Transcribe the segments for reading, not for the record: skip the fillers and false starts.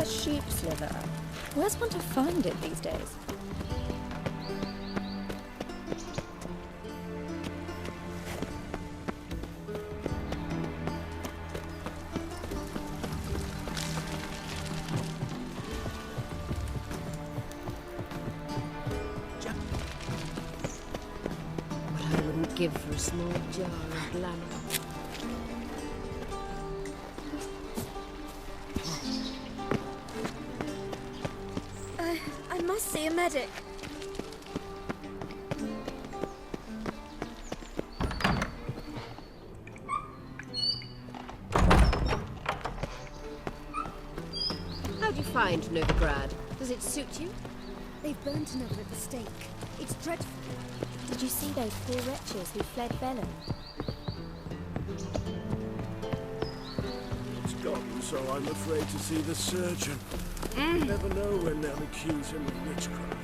rare sheep's liver. Where's one to find it these days? What I wouldn't give for a small jar of blanc. I must see a medic. How do you find Novigrad? Does it suit you? They've burnt another at the stake. It's dreadful. Did you see those poor wretches who fled Velen? It's gotten so I'm afraid to see the surgeon. You never know when they'll accuse him of witchcraft.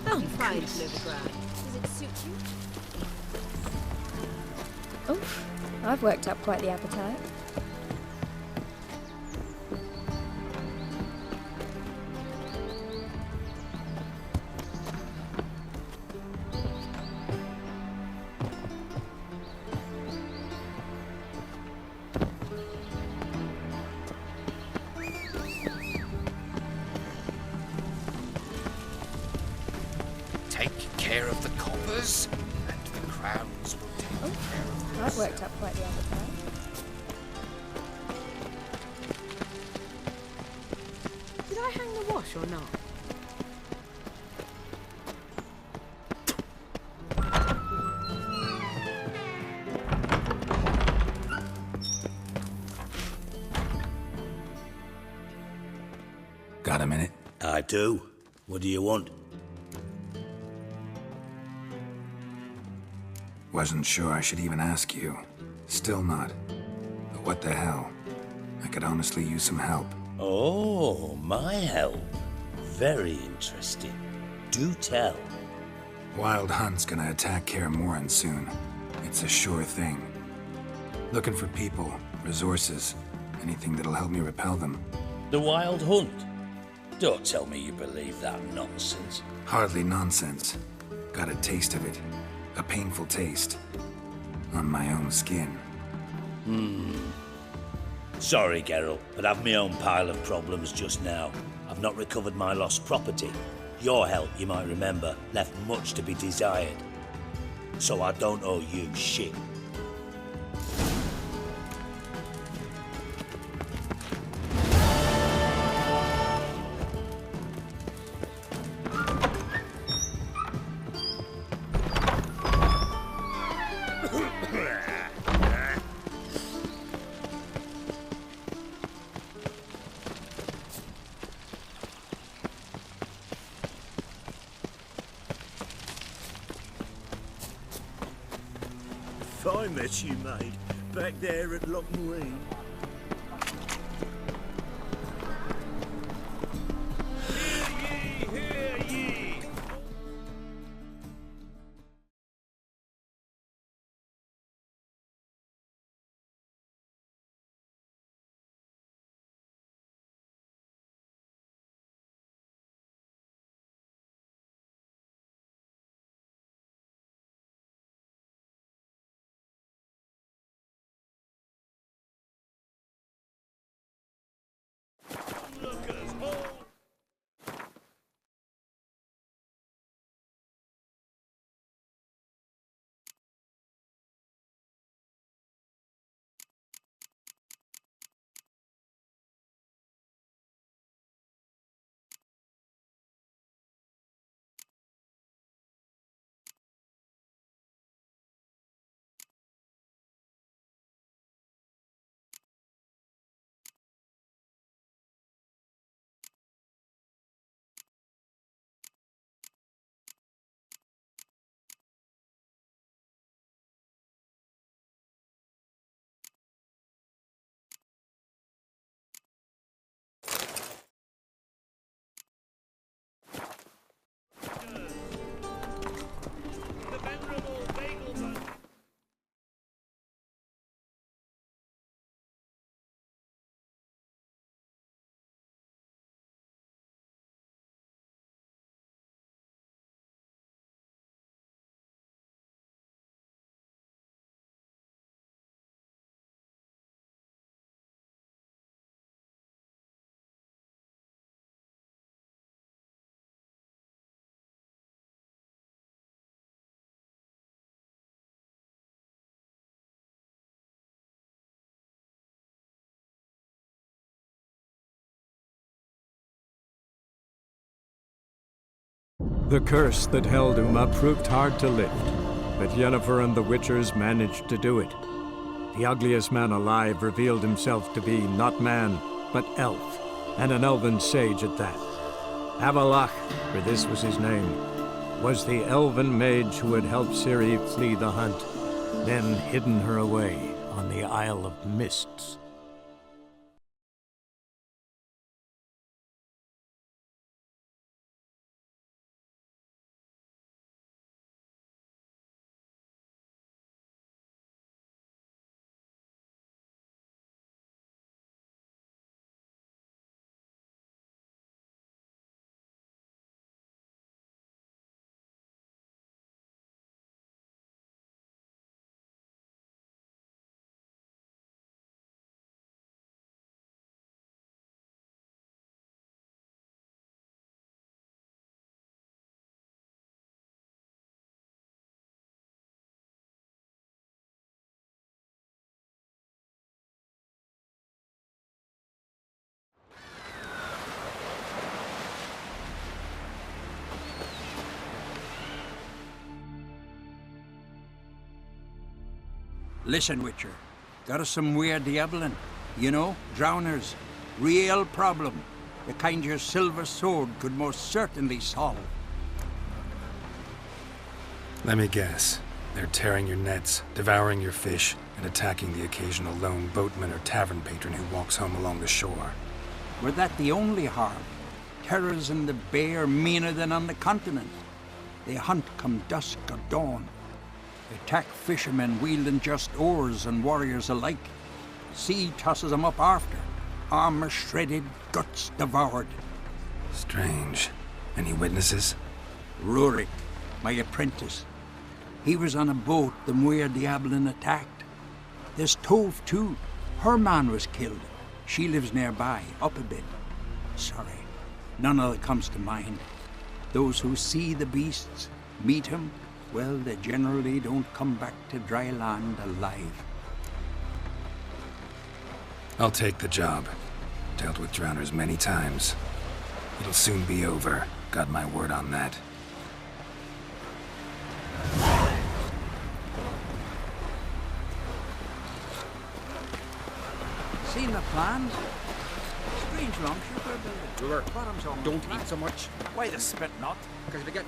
How do you find Novigrad? Does it suit you? Oof, I've worked up quite the appetite. Take care of the coppers, and the crowns will take care of I've themselves. worked up quite the appetite. Did I hang the wash or not? Got a minute? I do. What do you want? Wasn't sure I should even ask you. Still not. But what the hell? I could honestly use some help. Oh, my help. Very interesting. Do tell. Wild Hunt's gonna attack Kaer Morhen soon. It's a sure thing. Looking for people, resources, anything that'll help me repel them. The Wild Hunt? Don't tell me you believe that nonsense. Hardly nonsense. Got a taste of it. A painful taste. On my own skin. Sorry, Geralt, but I've my own pile of problems just now. I've not recovered my lost property. Your help, you might remember, left much to be desired. So I don't owe you shit. Fine mess you made, back there at Loch Marine. The curse that held Uma proved hard to lift, but Yennefer and the Witchers managed to do it. The ugliest man alive revealed himself to be not man, but elf, and an elven sage at that. Avalach, for this was his name, was the elven mage who had helped Ciri flee the hunt, then hidden her away on the Isle of Mists. Listen, Witcher. Got us some weird diabolin. You know, drowners. Real problem. The kind your silver sword could most certainly solve. Let me guess. They're tearing your nets, devouring your fish, and attacking the occasional lone boatman or tavern patron who walks home along the shore. Were that the only harm? Terrors in the bay are meaner than on the continent. They hunt come dusk or dawn. Attack fishermen wielding just oars and warriors alike. Sea tosses them up after. Armor shredded, guts devoured. Strange. Any witnesses? Rurik, my apprentice. He was on a boat the Muir Diabolin attacked. There's Tove, too. Her man was killed. She lives nearby, up a bit. Sorry, none of it comes to mind. Those who see the beasts, meet him, well, they generally don't come back to dry land alive. I'll take the job. Dealt with drowners many times. It'll soon be over. Got my word on that. Seen the plans? Strange lumps you're building. Ruler, Bottom's on don't flat. eat so much. Why the spit not? Because they get...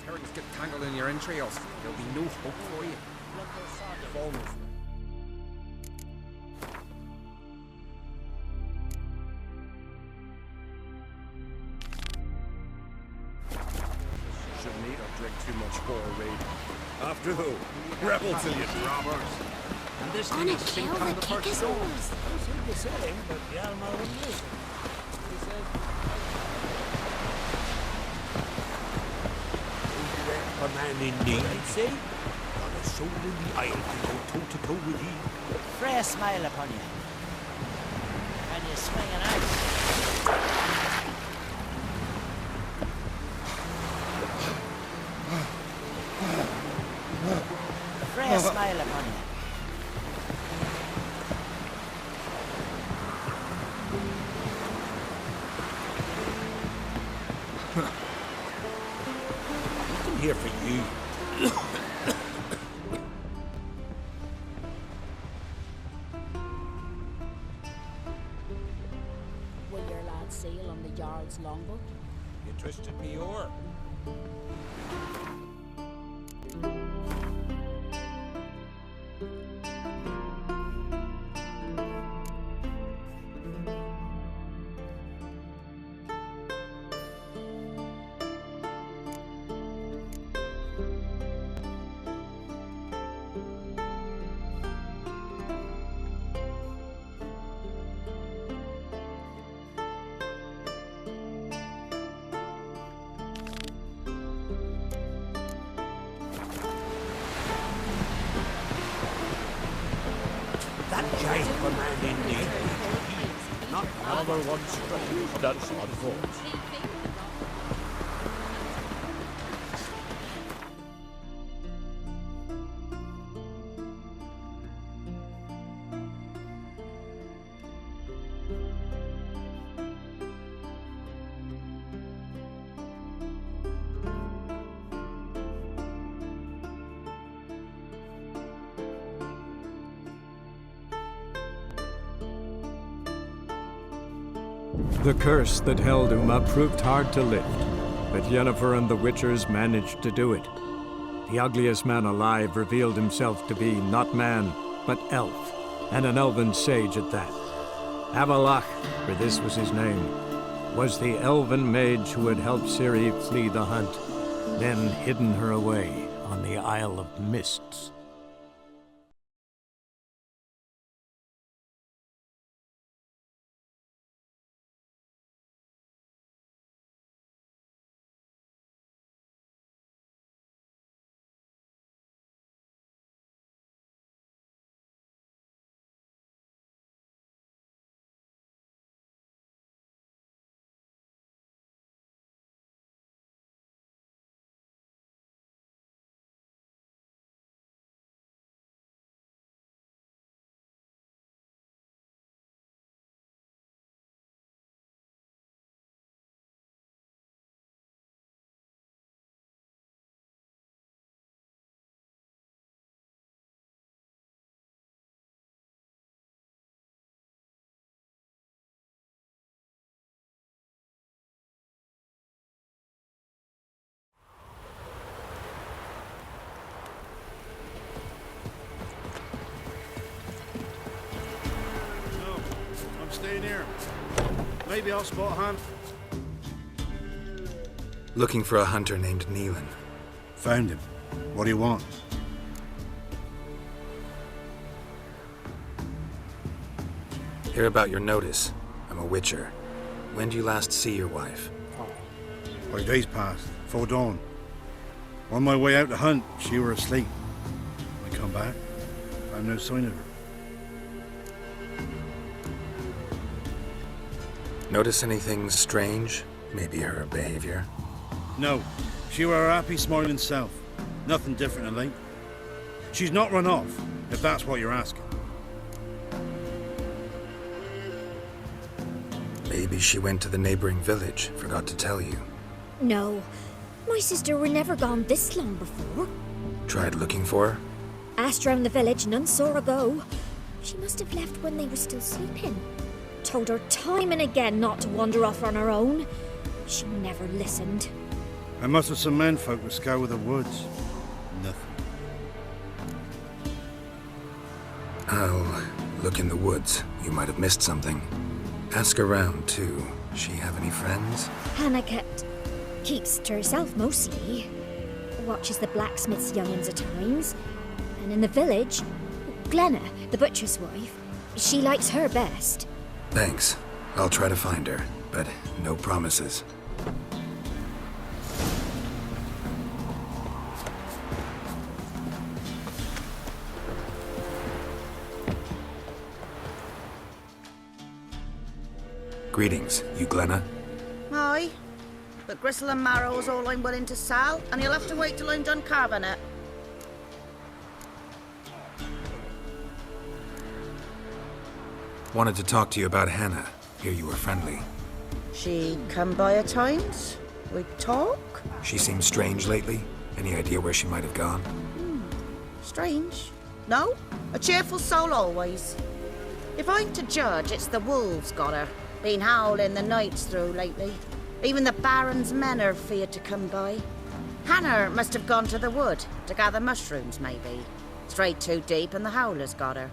Terrans get tangled in your entrails. There'll be no hope for you. Almost. Shouldn't eat or drink too much for a raid. After who? Rebel till you robbers. And this On thing a is sink kill on the the first kickers stone. oars. A man in need, I'd say. Not a soul in the isle can go toe-to-toe with ye. Freya smile upon you. And you swing an axe. Freya smile upon you. Nothing here for you. Will your lad sail on the Jarl's longboat? You twisted me oar. that giant of a man in need. Not another one strange that's on foot. The curse that held Uma proved hard to lift, but Yennefer and the Witchers managed to do it. The ugliest man alive revealed himself to be not man, but elf, and an elven sage at that. Avalach, for this was his name, was the elven mage who had helped Ciri flee the hunt, then hidden her away on the Isle of Mists. Stay near. Maybe I'll spot a hunt. Looking for a hunter named Neelan. Found him. What do you want? Hear about your notice. I'm a Witcher. When do you last see your wife? 5 days past, 'fore dawn. On my way out to hunt, she were asleep. I come back, found no sign of her. Notice anything strange? Maybe her behavior? No, she were her happy, smiling self. Nothing different than late. She's not run off, if that's what you're asking. Maybe she went to the neighboring village, forgot to tell you. No, my sister were never gone this long before. Tried looking for her? Asked round the village, none saw her go. She must have left when they were still sleeping. Told her time and again not to wander off on her own. She never listened. I must have some menfolk to scour the woods. Nothing. I'll look in the woods. You might have missed something. Ask around, too. She have any friends? Hannah keeps to herself mostly. Watches the blacksmith's young'uns at times. And in the village, Glenna, the butcher's wife, she likes her best. Thanks. I'll try to find her, but no promises. Greetings, you Glenna? Aye, but gristle and marrow's all I'm willing to sell, and you'll have to wait till I'm done carving it. Wanted to talk to you about Hannah. Hear you were friendly. She come by at times. We talk. She seemed strange lately. Any idea where she might have gone? Strange. No, a cheerful soul always. If I'm to judge, it's the wolves got her. Been howling the nights through lately. Even the Baron's men are feared to come by. Hannah must have gone to the wood to gather mushrooms, maybe. Strayed too deep and the howlers got her.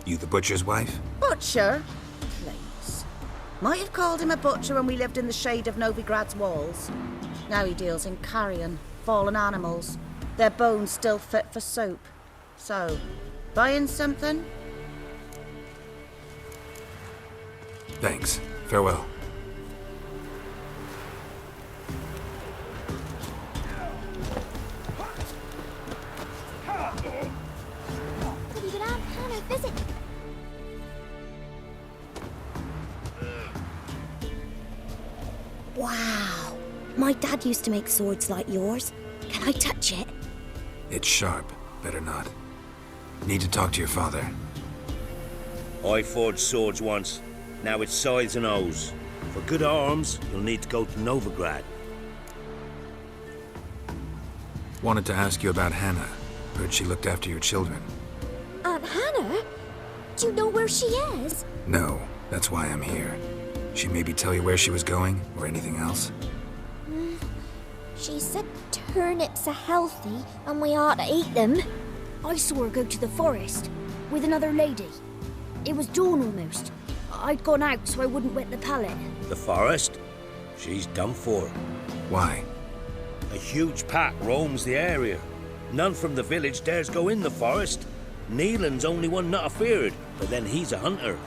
You the butcher's wife? Butcher? Please. Might have called him a butcher when we lived in the shade of Novigrad's walls. Now he deals in carrion, fallen animals. Their bones still fit for soup. So, buying something? Thanks. Farewell. My dad used to make swords like yours. Can I touch it? It's sharp. Better not. Need to talk to your father. I forged swords once. Now it's scythes and hoes. For good arms, you'll need to go to Novigrad. Wanted to ask you about Hannah. Heard she looked after your children. Aunt Hannah? Do you know where she is? No, that's why I'm here. She maybe tell you where she was going, or anything else? She said turnips are healthy and we ought to eat them. I saw her go to the forest with another lady. It was dawn almost. I'd gone out so I wouldn't wet the pallet. The forest? She's done for. Why? A huge pack roams the area. None from the village dares go in the forest. Neelan's only one not afeared, but then he's a hunter.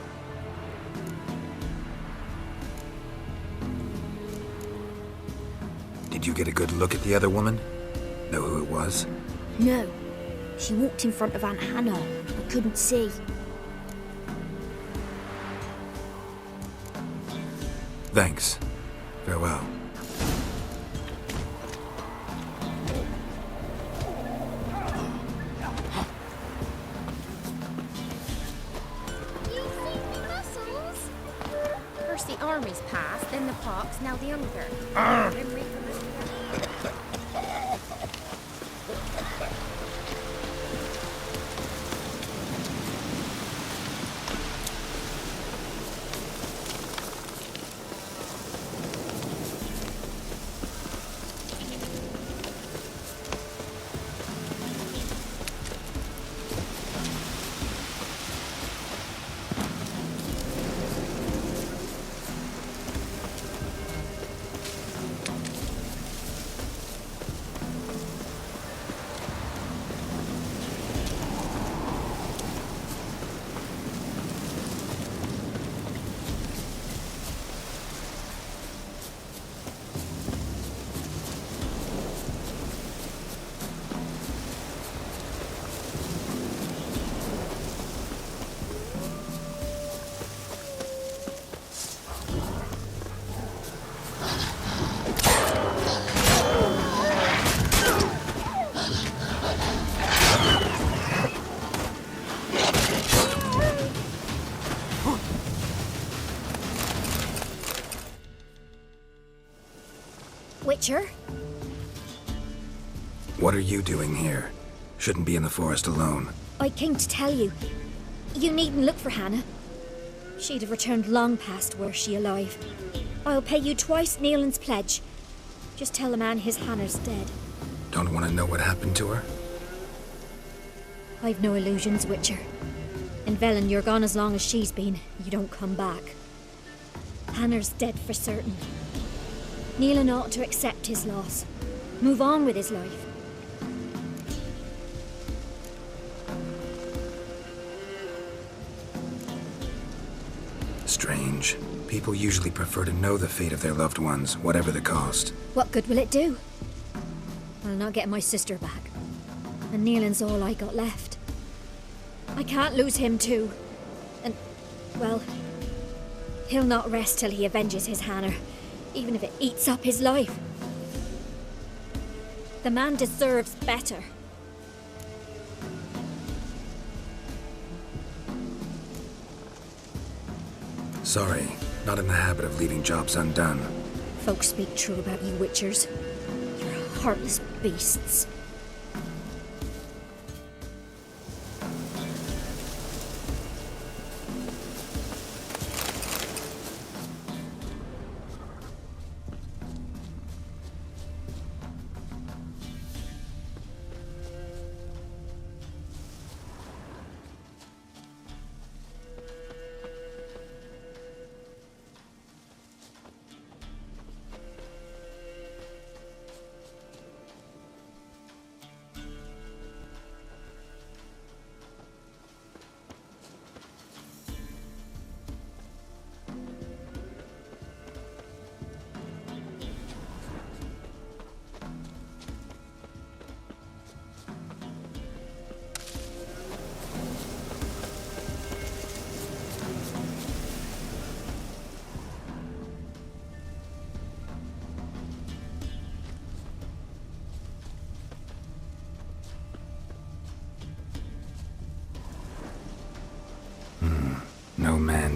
Did you get a good look at the other woman? Know who it was? No. She walked in front of Aunt Hannah. I couldn't see. Thanks. Farewell. First the armies passed, then the pox, now the hunger. Witcher? What are you doing here? Shouldn't be in the forest alone. I came to tell you. You needn't look for Hannah. She'd have returned long past were she alive. I'll pay you twice Neelan's pledge. Just tell the man his Hannah's dead. Don't want to know what happened to her? I've no illusions, Witcher. In Velen, you're gone as long as she's been. You don't come back. Hannah's dead for certain. Neelan ought to accept his loss. Move on with his life. Strange. People usually prefer to know the fate of their loved ones, whatever the cost. What good will it do? I'll not get my sister back. And Neelan's all I got left. I can't lose him too. And, well, he'll not rest till he avenges his Hannah, even if it eats up his life. The man deserves better. Sorry, not in the habit of leaving jobs undone. Folks speak true about you Witchers. You're heartless beasts.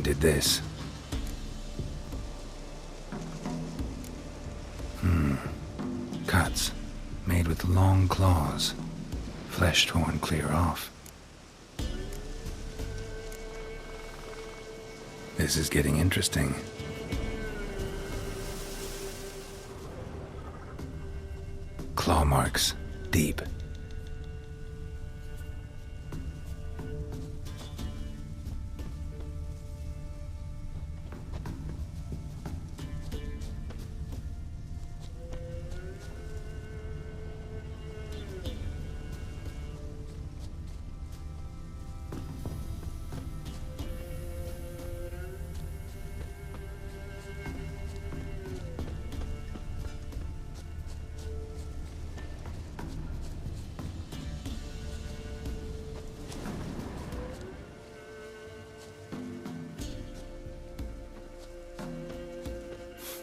and did this. Cuts, made with long claws, flesh torn clear off. This is getting interesting. Claw marks, deep.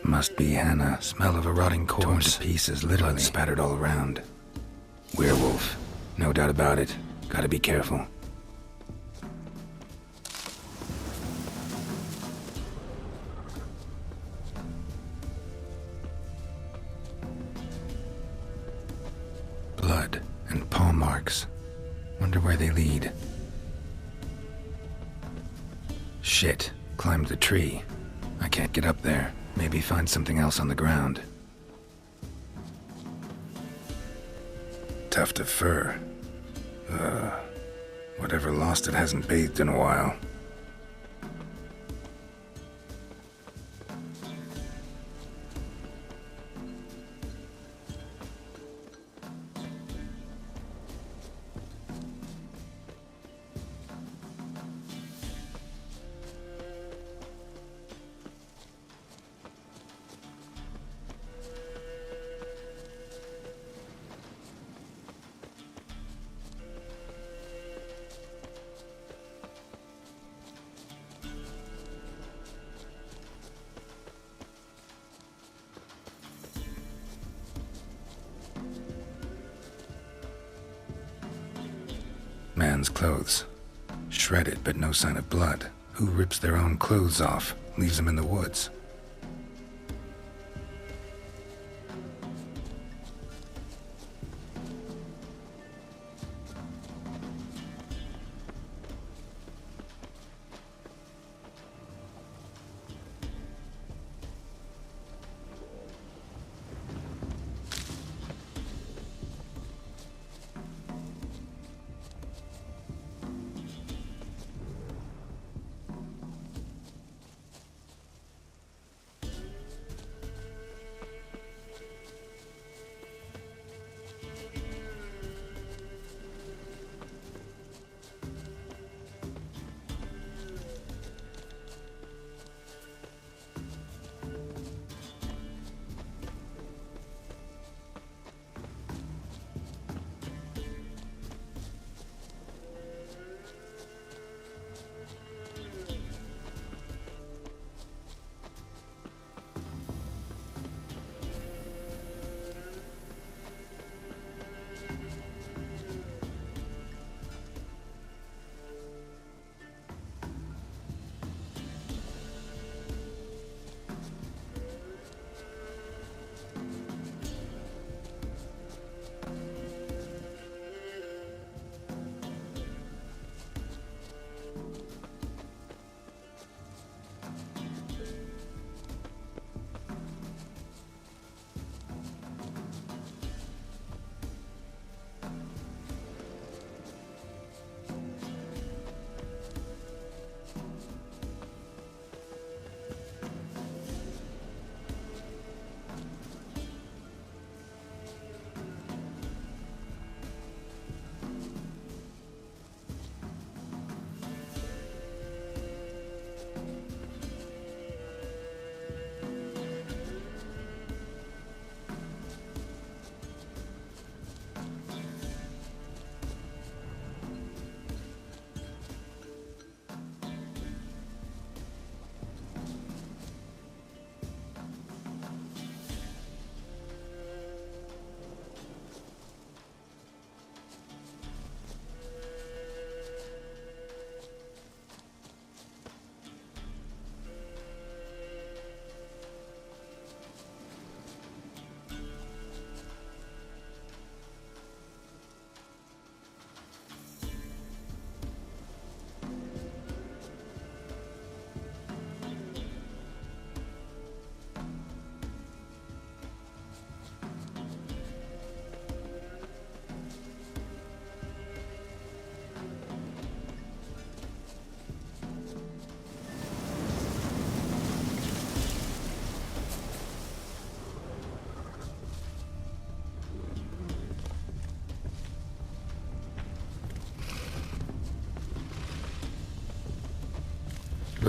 Must be Hannah. Smell of a rotting corpse. Torn to pieces, literally. Blood spattered all around. Werewolf. No doubt about it. Gotta be careful. Blood and paw marks. Wonder where they lead. Shit. Climbed the tree. I can't get up there. Maybe find something else on the ground. Tuft of fur. Whatever lost it hasn't bathed in a while. Man's clothes. Shredded, but no sign of blood. Who rips their own clothes off, leaves them in the woods?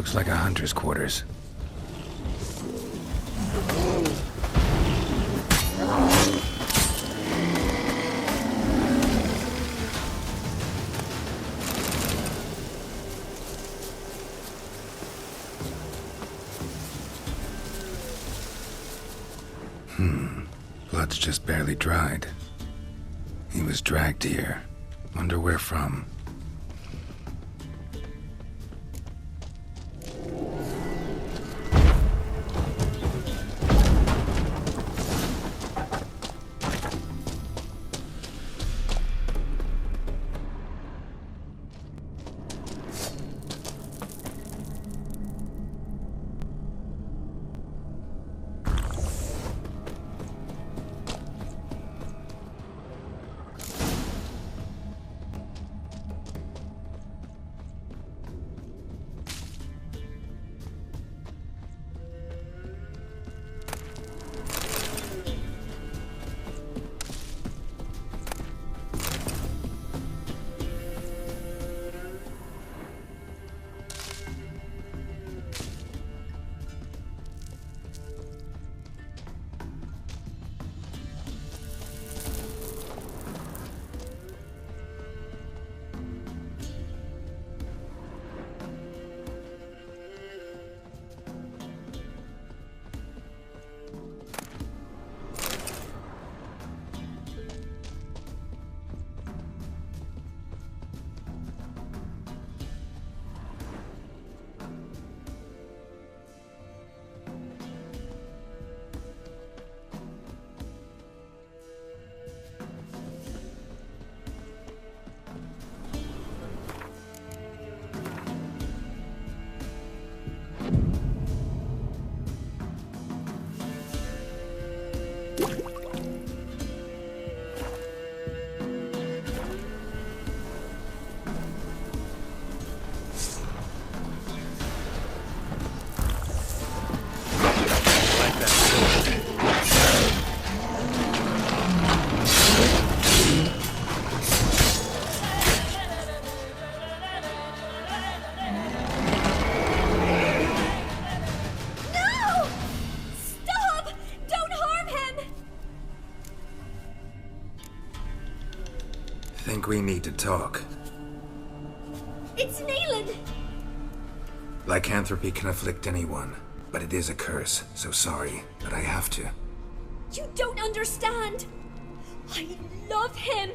Looks like a hunter's quarters. Blood's just barely dried. He was dragged here. Wonder where from. Think we need to talk. It's Neelan! Lycanthropy can afflict anyone, but it is a curse, so sorry, but I have to. You don't understand! I love him!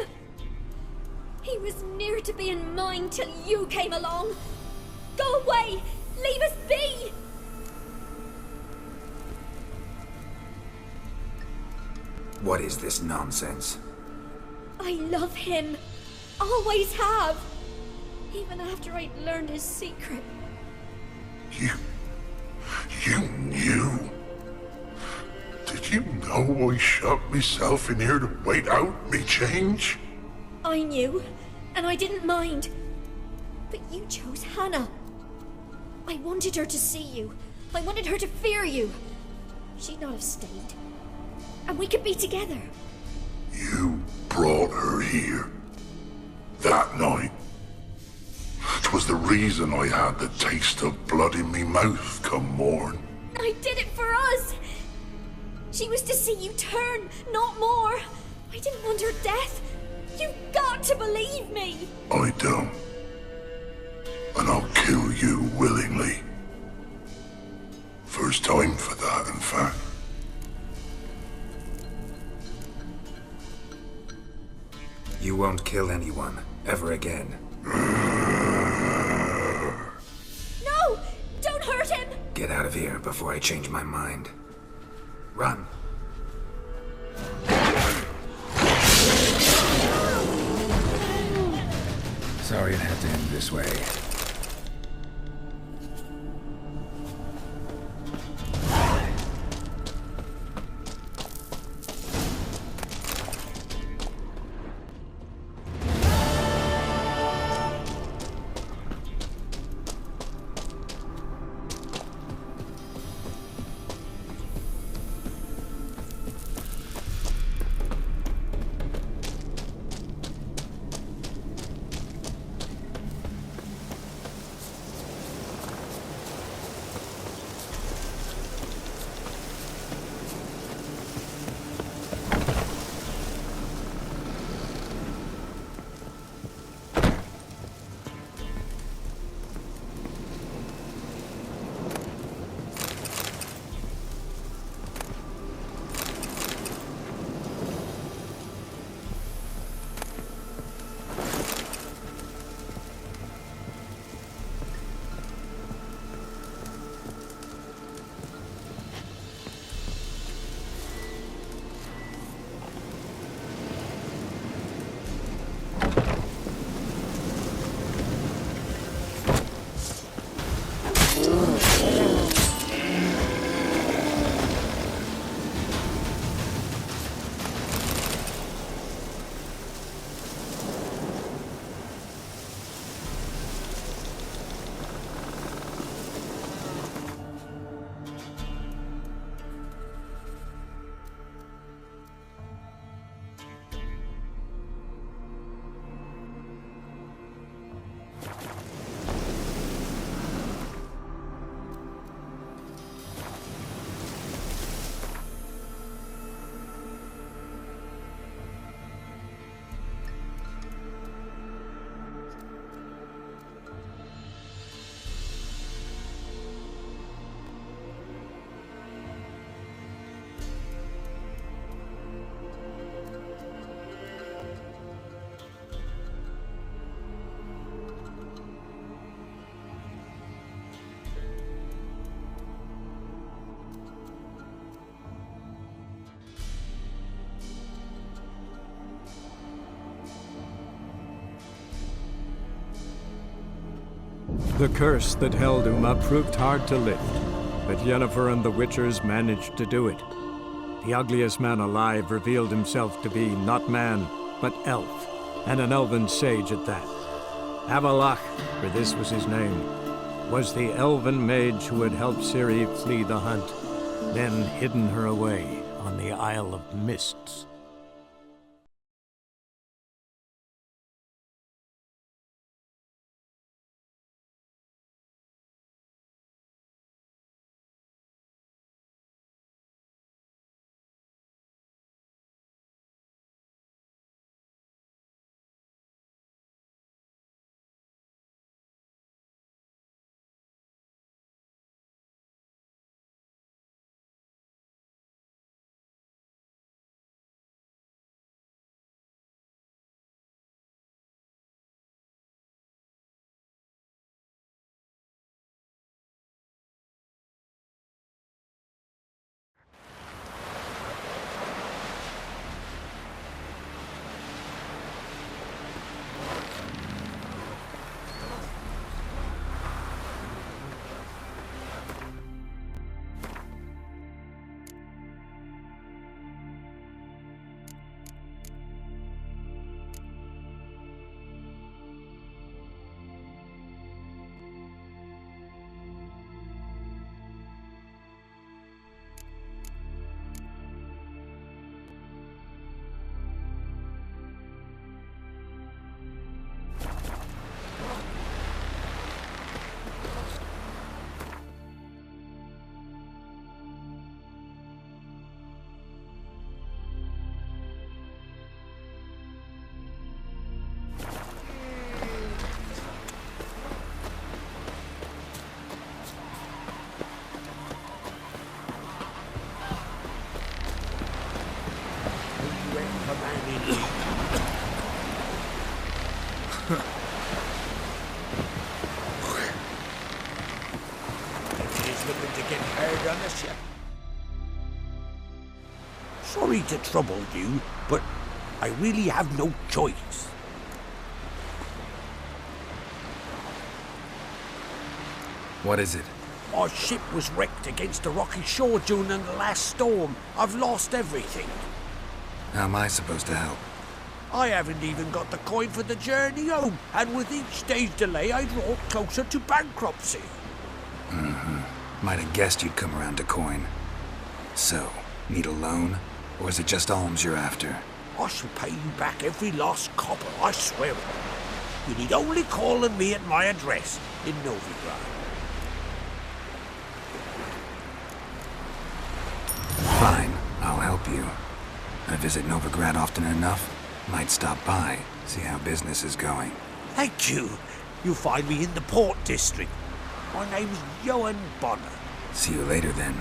He was near to being mine till you came along! Go away! Leave us be! What is this nonsense? I love him. Always have. Even after I'd learned his secret. You knew? Did you know I shut myself in here to wait out me change? I knew, and I didn't mind. But you chose Hannah. I wanted her to see you. I wanted her to fear you. She'd not have stayed. And we could be together. You brought her here. That night. 'Twas the reason I had the taste of blood in me mouth come morn. I did it for us. She was to see you turn, not more. I didn't want her death. You've got to believe me. I don't. And I'll kill you willingly. First time for that, in fact. You won't kill anyone, ever again. No! Don't hurt him! Get out of here before I change my mind. Run. Sorry it had to end this way. The curse that held Uma proved hard to lift, but Yennefer and the Witchers managed to do it. The ugliest man alive revealed himself to be not man, but elf, and an elven sage at that. Avalach, for this was his name, was the elven mage who had helped Ciri flee the hunt, then hidden her away on the Isle of Mists. Everything's looking to get hard on the ship. Sorry to trouble you, but I really have no choice. What is it? Our ship was wrecked against a rocky shore dune in the last storm. I've lost everything. How am I supposed to help? I haven't even got the coin for the journey home, and with each day's delay, I draw closer to bankruptcy. Might have guessed you'd come around to coin. So, need a loan? Or is it just alms you're after? I shall pay you back every lost copper, I swear it. You need only call on me at my address in Novigrad. Fine, I'll help you. I visit Novigrad often enough. Might stop by, see how business is going. Thank you. You'll find me in the Port District. My name's Johan Bonner. See you later then.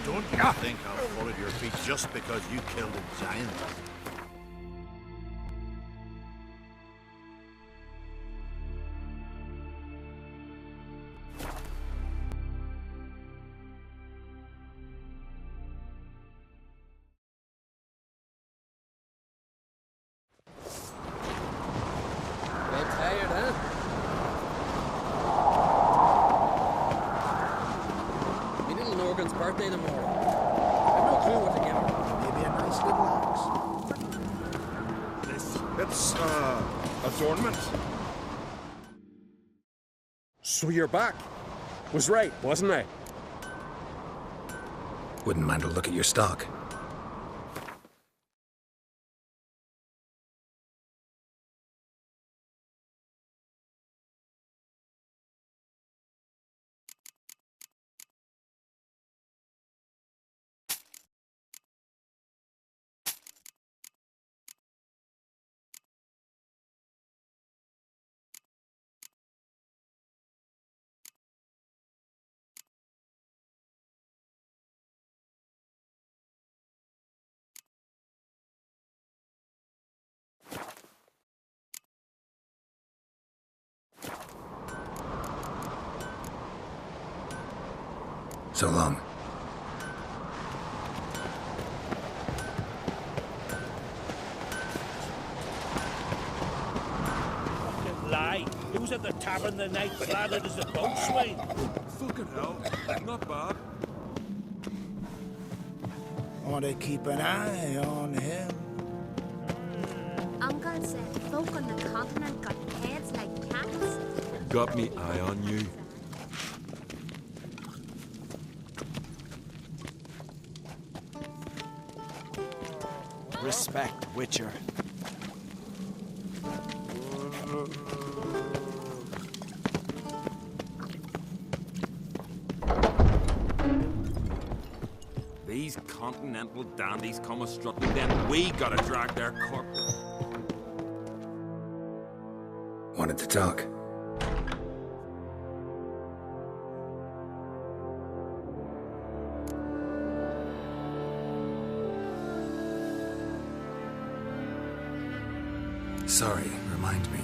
Don't you think I'll fall at your feet just because you killed a giant? Bit tired, huh? Me little Norgan's birthday tomorrow. I've no clue what to give her. Maybe a nice little axe. It's, adornment. So you're back. Was right, wasn't I? Wouldn't mind a look at your stock. So long. Fucking lie. He was at the tavern the night cladded as a boatswain. Fucking hell. Not bad. Want to keep an eye on him. Uncle said folk on the continent got heads like cats. Got me eye on you. Respect, Witcher. These continental dandies come a strutting, then we gotta drag their corpse. Wanted to talk. Sorry, remind me.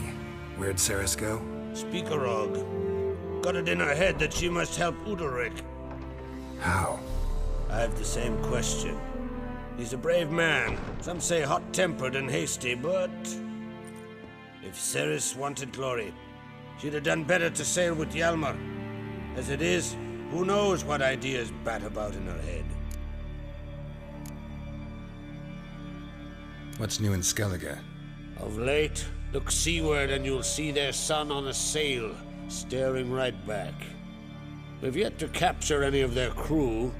Where'd Ceres go? Speakerog. Got it in her head that she must help Udalryk. How? I have the same question. He's a brave man. Some say hot-tempered and hasty, but... if Ceres wanted glory, she'd have done better to sail with Hjalmar. As it is, who knows what ideas bat about in her head. What's new in Skellige? Of late, look seaward and you'll see their sun on a sail, staring right back. We've yet to capture any of their crew,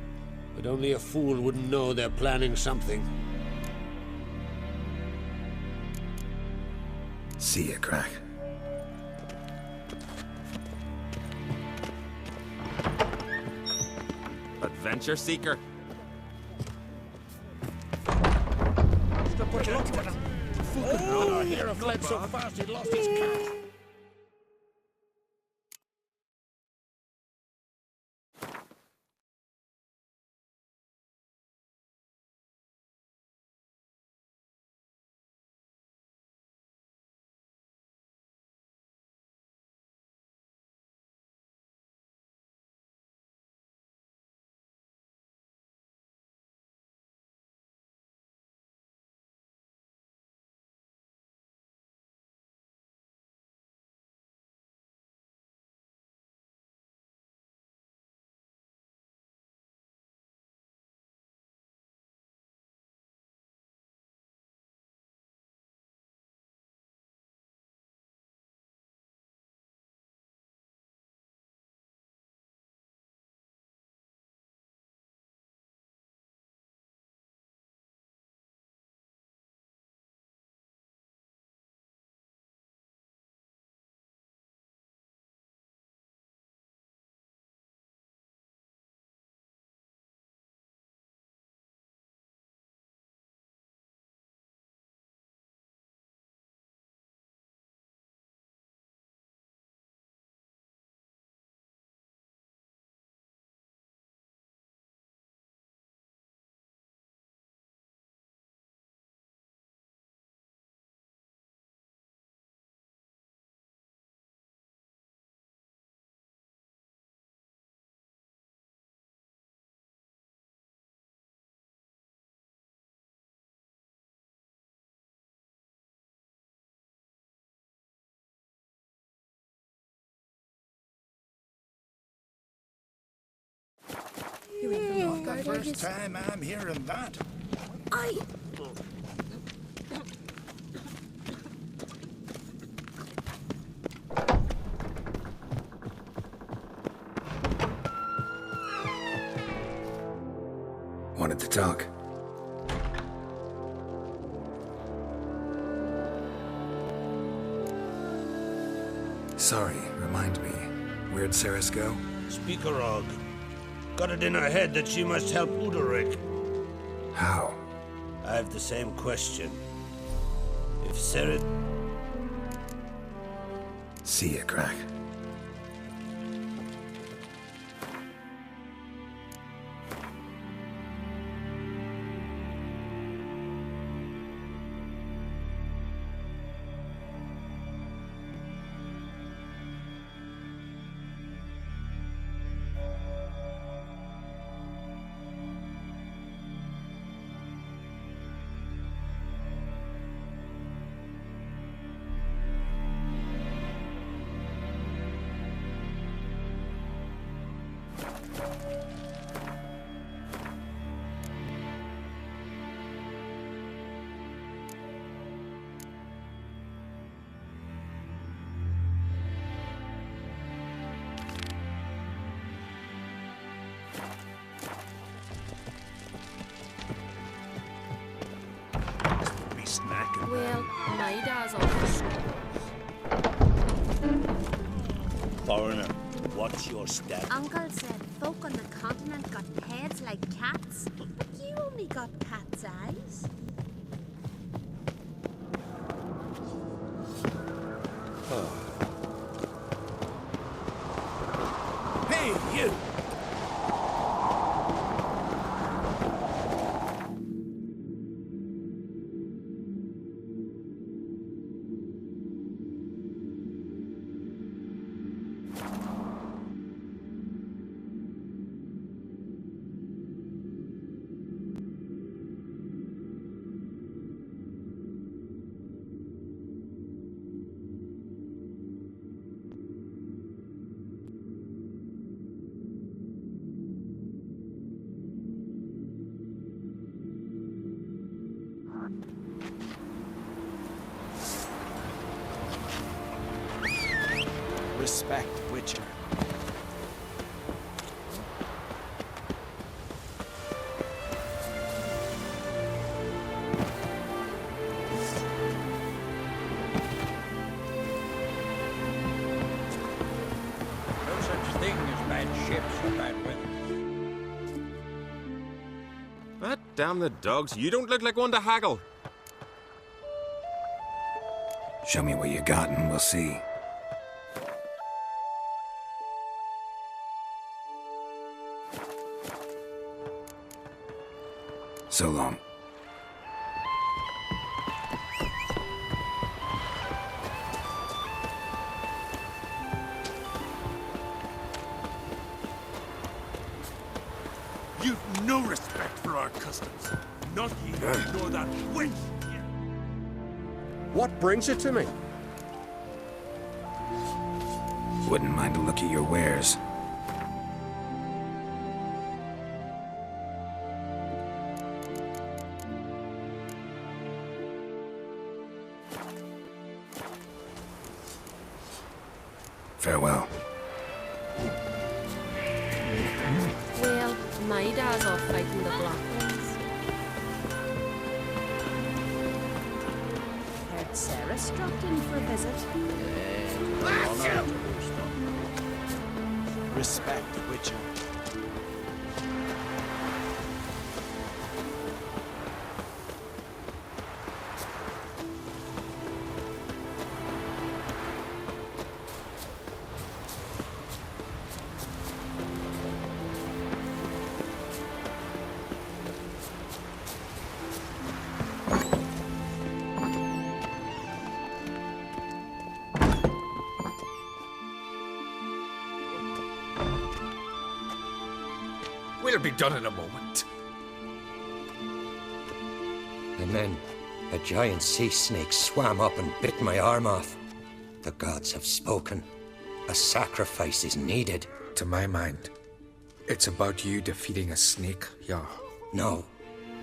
but only a fool wouldn't know they're planning something. See ya, Crack. Adventure seeker. Oh, our hero fled so fast he lost his cat. Not the first time I'm hearing that. Wanted to talk. Sorry, remind me. Where'd Ceres go? Speakerog. Got it in her head that she must help Udalryk. How? I have the same question. If Ceres... See ya, Crack. Well, my dad's off. Foreigner, what's your step? Uncle said folk on the continent got heads like cats, but you only got cat's eyes. Hey, you! Respect, Witcher. No such thing as bad ships or bad weather. But damn the dogs, you don't look like one to haggle. Show me what you got and we'll see. So long. You've no respect for our customs. Not you, nor that witch. What brings you to me? Wouldn't mind a look at your wares. Farewell. Well, my dad's off fighting the Black Ones. Heard Sarah's dropped in for a visit. Respect, Witcher. We'll be done in a moment. And then a giant sea snake swam up and bit my arm off. The gods have spoken. A sacrifice is needed. To my mind, it's about you defeating a snake, Jarl. No,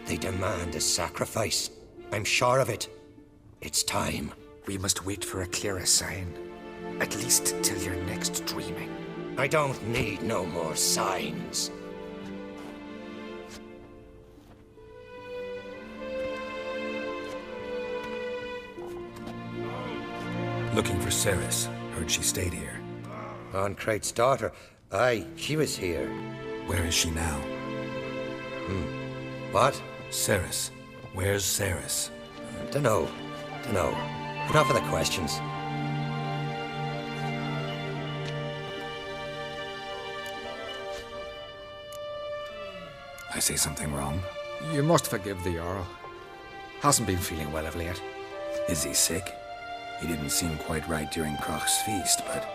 they demand a sacrifice. I'm sure of it. It's time. We must wait for a clearer sign. At least till your next dreaming. I don't need no more signs. Looking for Ceres. Heard she stayed here. Oncrate's daughter. Aye, she was here. Where is she now? What? Ceres. Where's Ceres? Dunno. Enough of the questions. I say something wrong? You must forgive the Jarl. Hasn't been feeling well of late. Is he sick? He didn't seem quite right during Kroch's feast, but...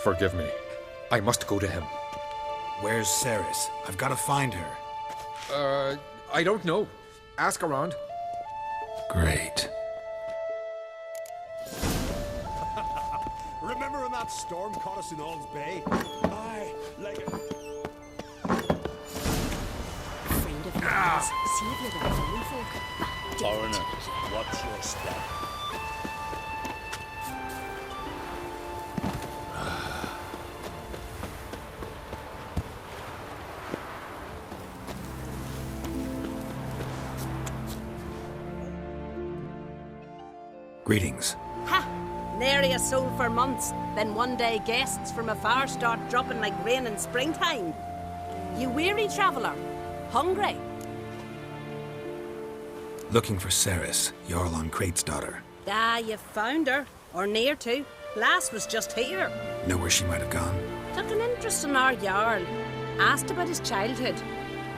Forgive me. I must go to him. Where's Ceres? I've got to find her. I don't know. Ask around. Great. Remember when that storm caught us in Ald's Bay? Aye, like a... Friend of yours, saviour of the folk. Foreigner, watch your step. Greetings. Ha! Nary a soul for months. Then one day guests from afar start dropping like rain in springtime. You weary traveller? Hungry? Looking for Ceres, Jarl on Crate's daughter. Ah, you found her. Or near to. Lass was just here. Know where she might have gone? Took an interest in our Jarl. Asked about his childhood.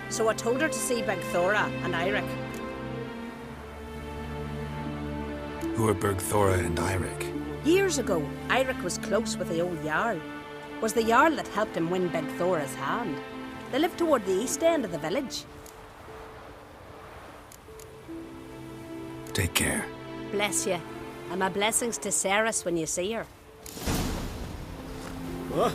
So I told her to see Bergthora and Eirik. Who are Bergthora and Eirik? Years ago, Eirik was close with the old Jarl. Was the Jarl that helped him win Bergthora's hand. They lived toward the east end of the village. Take care. Bless you. And my blessings to Ceres when you see her. What?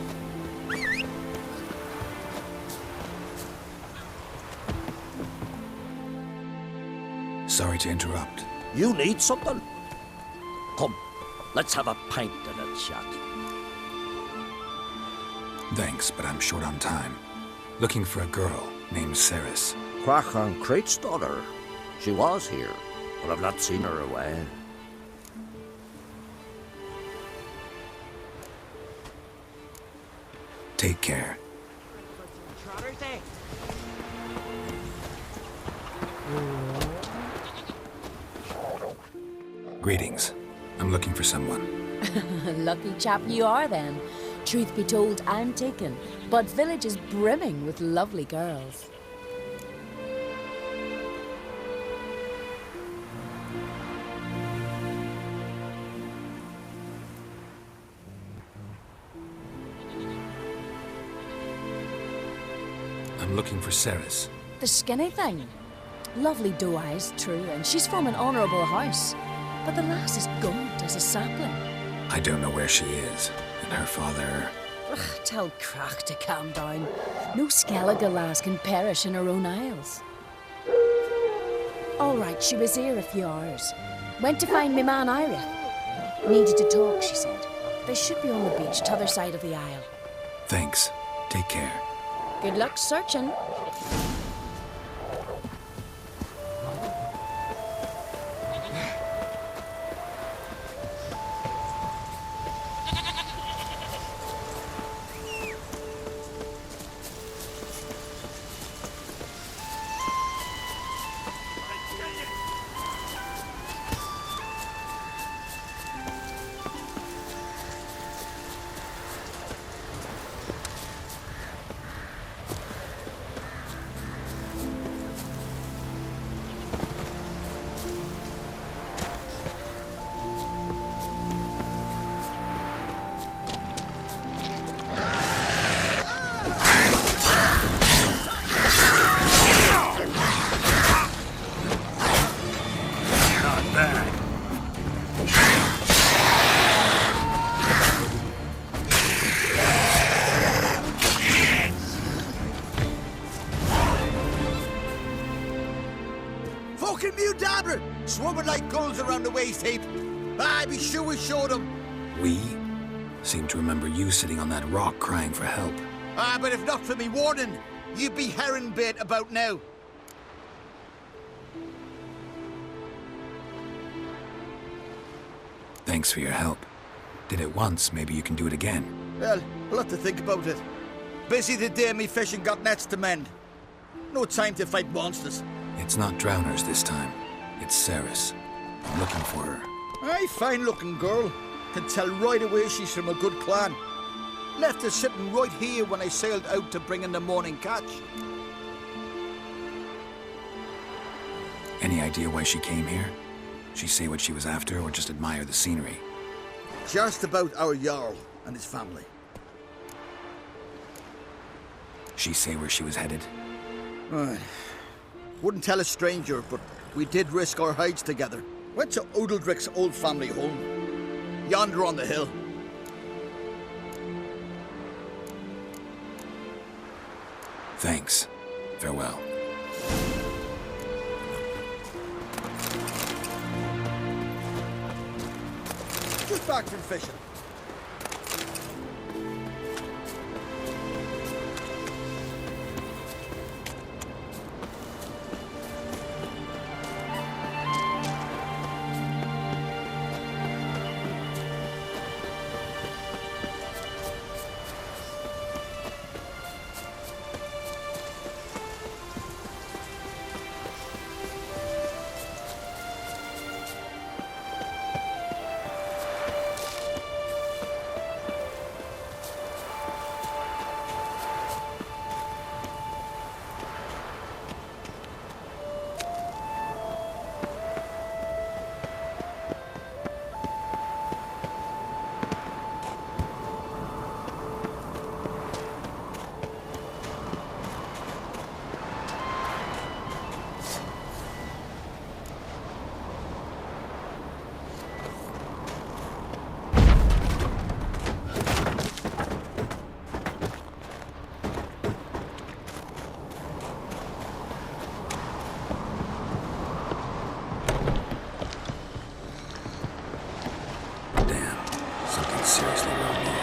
Sorry to interrupt. You need something? Come, let's have a pint and a chat. Thanks, but I'm short on time. Looking for a girl named Ceres. Crach on Crate's daughter. She was here, but I've not seen her away. Take care. Greetings. I'm looking for someone. Lucky chap you are then. Truth be told, I'm taken, but village is brimming with lovely girls. I'm looking for Ceres. The skinny thing. Lovely doe eyes, true, and she's from an honourable house. But the lass is gaunt as a sapling. I don't know where she is, and her father... Ugh, tell Crach to calm down. No Skellige lass can perish in her own isles. All right, she was here a few hours. Went to find me man Eirik. Needed to talk, she said. They should be on the beach, t'other side of the isle. Thanks. Take care. Good luck searching. Swarming like gulls around the waist heap. I be sure we showed them. We? Seem to remember you sitting on that rock crying for help. But if not for me warning, you'd be herring bait about now. Thanks for your help. Did it once, maybe you can do it again. Well, I'll have to think about it. Busy the day me fishing got nets to mend. No time to fight monsters. It's not drowners this time. It's Ceres. I'm looking for her. Aye, fine-looking girl. Can tell right away she's from a good clan. Left her sitting right here when I sailed out to bring in the morning catch. Any idea why she came here? She say what she was after, or just admire the scenery? Just about our Jarl and his family. She say where she was headed? Wouldn't tell a stranger, but we did risk our hides together. Went to Odeldrick's old family home. Yonder on the hill. Thanks. Farewell. Just back from fishing. Seriously wrong here.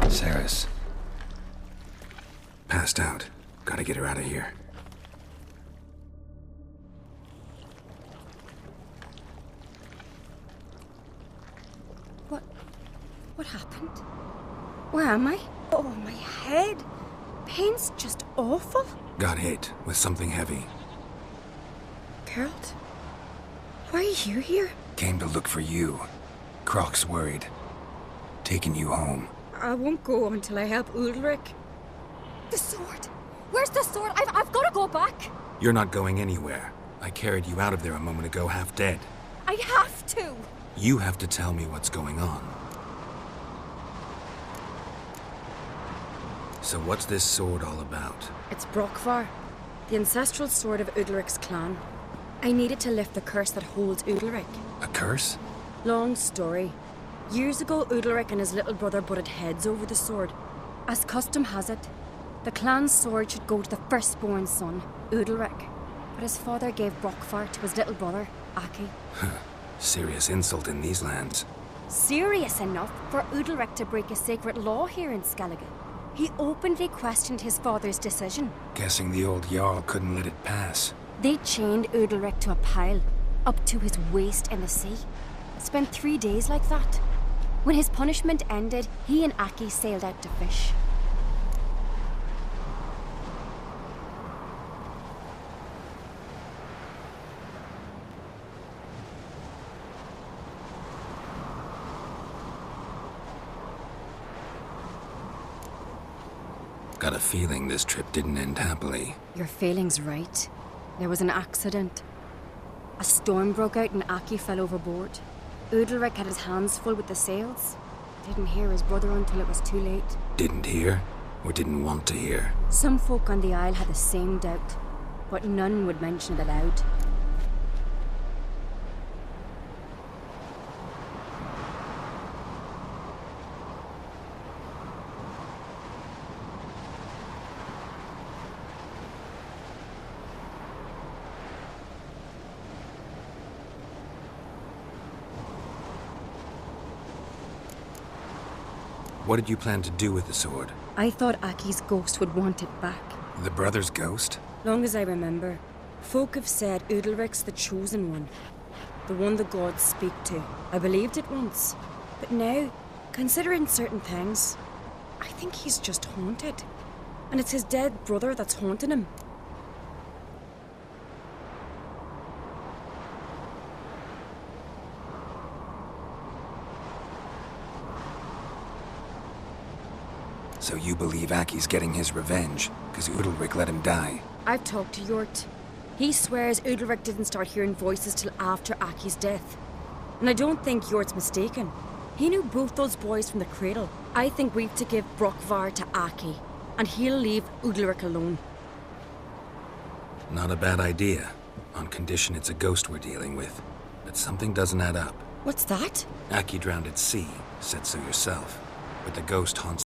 Sarah's passed out. Gotta get her out of here. What happened? Where am I? Oh, my head. Pain's just awful. Got hit with something heavy. Geralt? Why are you here? Came to look for you. Croc's worried. Taking you home. I won't go until I help Ulrich. The sword! Where's the sword? I've got to go back! You're not going anywhere. I carried you out of there a moment ago, half dead. I have to! You have to tell me what's going on. So what's this sword all about? It's Brokvar, the ancestral sword of Udalric's clan. I needed to lift the curse that holds Udalric. A curse? Long story. Years ago, Udalric and his little brother butted heads over the sword. As custom has it, the clan's sword should go to the firstborn son, Udalric. But his father gave Brokvar to his little brother, Aki. Serious insult in these lands. Serious enough for Udalric to break a sacred law here in Skellige. He openly questioned his father's decision. Guessing the old Jarl couldn't let it pass. They chained Udalric to a pile, up to his waist in the sea. Spent 3 days like that. When his punishment ended, he and Aki sailed out to fish. Got a feeling this trip didn't end happily. Your feeling's right. There was an accident. A storm broke out and Aki fell overboard. Udalric had his hands full with the sails. Didn't hear his brother until it was too late. Didn't hear? Or didn't want to hear? Some folk on the Isle had the same doubt, but none would mention it aloud. What did you plan to do with the sword? I thought Aki's ghost would want it back. The brother's ghost? Long as I remember, folk have said Udalric's the chosen one. The one the gods speak to. I believed it once. But now, considering certain things, I think he's just haunted. And it's his dead brother that's haunting him. So you believe Aki's getting his revenge, because Udalric let him die? I've talked to Yort. He swears Udalric didn't start hearing voices till after Aki's death. And I don't think Yort's mistaken. He knew both those boys from the cradle. I think we've to give Brokvar to Aki, and he'll leave Udalric alone. Not a bad idea, on condition it's a ghost we're dealing with. But something doesn't add up. What's that? Aki drowned at sea, said so yourself. But the ghost haunts